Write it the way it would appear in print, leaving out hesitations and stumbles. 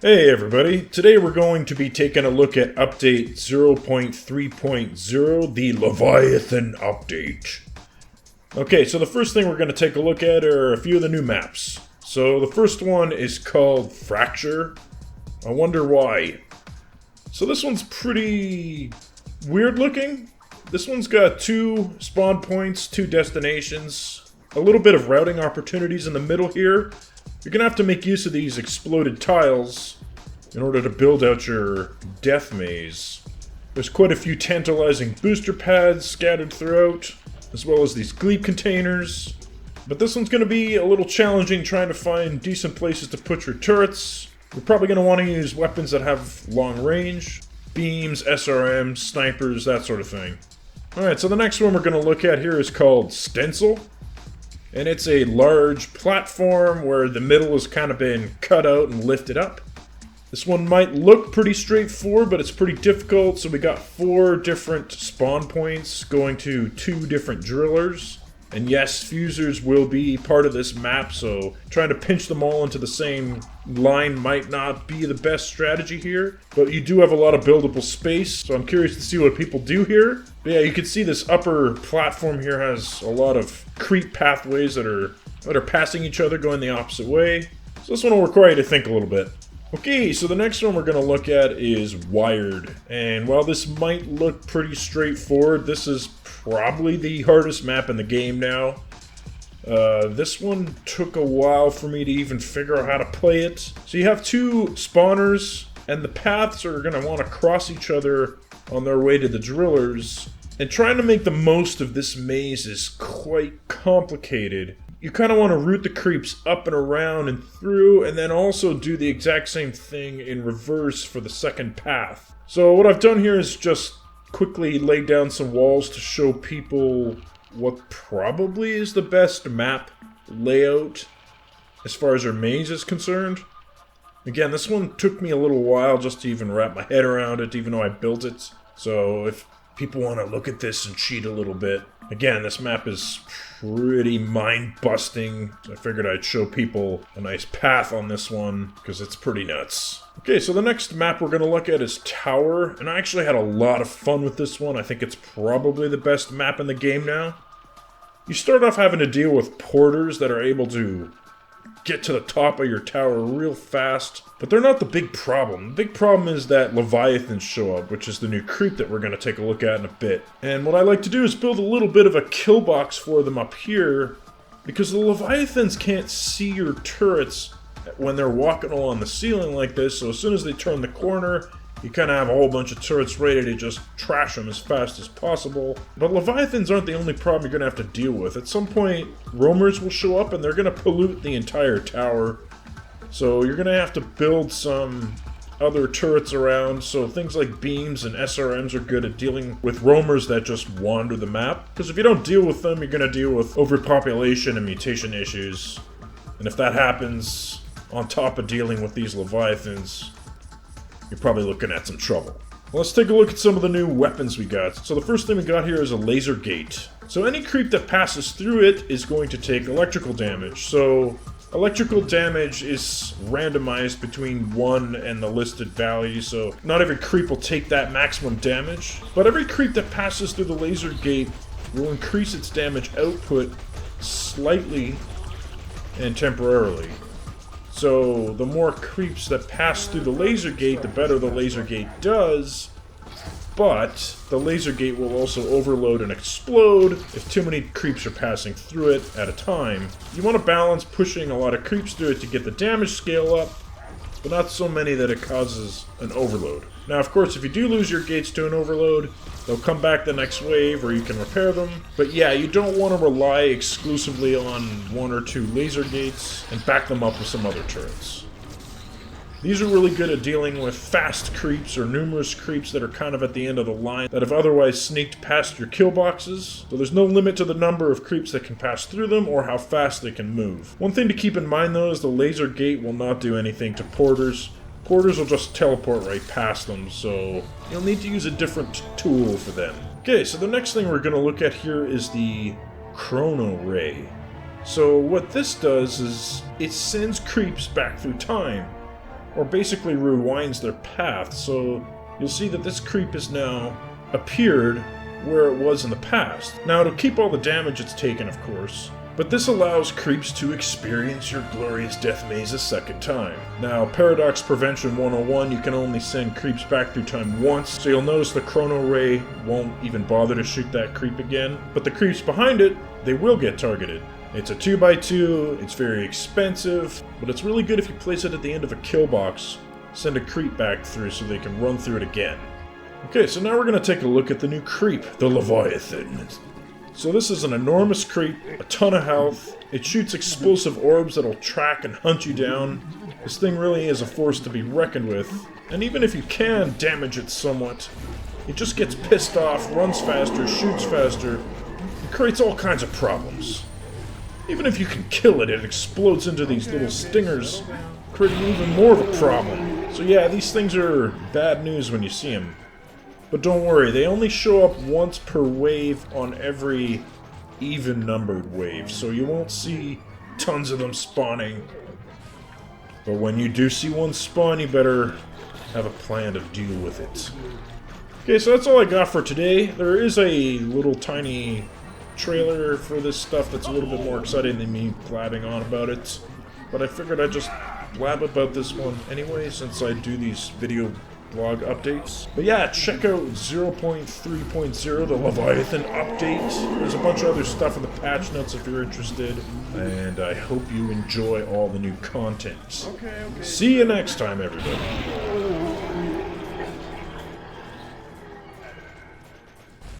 Hey everybody, today we're going to be taking a look at update 0.3.0, the Leviathan update. Okay, so the first thing we're going to take a look at are a few of the new maps. So the first one is called Fracture. I wonder why. So this one's pretty weird looking. This one's got 2 spawn points, 2 destinations, a little bit of routing opportunities in the middle here. You're going to have to make use of these exploded tiles in order to build out your death maze. There's quite a few tantalizing booster pads scattered throughout, as well as these gleep containers. But this one's going to be a little challenging trying to find decent places to put your turrets. You're probably going to want to use weapons that have long range, beams, SRMs, snipers, that sort of thing. Alright, so the next one we're going to look at here is called Stencil. And it's a large platform where the middle has kind of been cut out and lifted up. This one might look pretty straightforward, but it's pretty difficult. So we got 4 different spawn points going to 2 different drillers. And yes, fusers will be part of this map, so trying to pinch them all into the same line might not be the best strategy here. But you do have a lot of buildable space, so I'm curious to see what people do here. But yeah, you can see this upper platform here has a lot of creep pathways that are passing each other, going the opposite way. So this one will require you to think a little bit. Okay, so the next one we're going to look at is Wired. And while this might look pretty straightforward, this is probably the hardest map in the game now. This one took a while for me to even figure out how to play it. So you have 2 spawners, and the paths are going to want to cross each other on their way to the drillers. And trying to make the most of this maze is quite complicated. You kind of want to route the creeps up and around and through, and then also do the exact same thing in reverse for the second path. So what I've done here is just quickly lay down some walls to show people what probably is the best map layout as far as our maze is concerned. Again, this one took me a little while just to even wrap my head around it, even though I built it. So if people want to look at this and cheat a little bit, again, this map is pretty mind-busting. So I figured I'd show people a nice path on this one, because it's pretty nuts. Okay, so the next map we're going to look at is Tower, and I actually had a lot of fun with this one. I think it's probably the best map in the game now. You start off having to deal with porters that are able to get to the top of your tower real fast, but they're not the big problem. The big problem is that Leviathans show up, which is the new creep that we're going to take a look at in a bit. And what I like to do is build a little bit of a kill box for them up here, because the Leviathans can't see your turrets when they're walking along the ceiling like this, so as soon as they turn the corner, you kind of have a whole bunch of turrets ready to just trash them as fast as possible. But Leviathans aren't the only problem you're going to have to deal with. At some point, roamers will show up and they're going to pollute the entire tower. So you're going to have to build some other turrets around. So things like beams and SRMs are good at dealing with roamers that just wander the map. Because if you don't deal with them, you're going to deal with overpopulation and mutation issues. And if that happens, on top of dealing with these Leviathans, you're probably looking at some trouble. Well, let's take a look at some of the new weapons we got. So the first thing we got here is a laser gate. So any creep that passes through it is going to take electrical damage. So electrical damage is randomized between 1 and the listed value, so not every creep will take that maximum damage. But every creep that passes through the laser gate will increase its damage output slightly and temporarily. So the more creeps that pass through the laser gate, the better the laser gate does. But the laser gate will also overload and explode if too many creeps are passing through it at a time. You want to balance pushing a lot of creeps through it to get the damage scale up, but not so many that it causes an overload. Now, of course, if you do lose your gates to an overload, they'll come back the next wave, or you can repair them. But yeah, you don't want to rely exclusively on 1 or 2 laser gates and back them up with some other turrets. These are really good at dealing with fast creeps or numerous creeps that are kind of at the end of the line that have otherwise sneaked past your kill boxes. So there's no limit to the number of creeps that can pass through them or how fast they can move. One thing to keep in mind though is the laser gate will not do anything to porters. Porters will just teleport right past them, so you'll need to use a different tool for them. Okay, so the next thing we're going to look at here is the Chrono Ray. So what this does is it sends creeps back through time. or basically rewinds their path, so you'll see that this creep has now appeared where it was in the past. Now, it'll keep all the damage it's taken, of course, but this allows creeps to experience your glorious death maze a second time. Now, Paradox Prevention 101, you can only send creeps back through time once, so you'll notice the Chrono Ray won't even bother to shoot that creep again, but the creeps behind it, they will get targeted. It's a 2x2, it's very expensive, but it's really good if you place it at the end of a kill box, send a creep back through so they can run through it again. Okay, so now we're going to take a look at the new creep, the Leviathan. So this is an enormous creep, a ton of health, it shoots explosive orbs that'll track and hunt you down. This thing really is a force to be reckoned with, and even if you can damage it somewhat, it just gets pissed off, runs faster, shoots faster, and creates all kinds of problems. Even if you can kill it, it explodes into these little stingers, creating even more of a problem. So yeah, these things are bad news when you see them. But don't worry, they only show up once per wave on every even-numbered wave, so you won't see tons of them spawning. But when you do see one spawn, you better have a plan to deal with it. Okay, so that's all I got for today. There is a little tiny trailer for this stuff that's a little bit more exciting than me blabbing on about it. But I figured I'd just blab about this one anyway, since I do these video blog updates. But yeah, check out 0.3.0, the Leviathan update. There's a bunch of other stuff in the patch notes if you're interested. And I hope you enjoy all the new content. See you next time, everybody.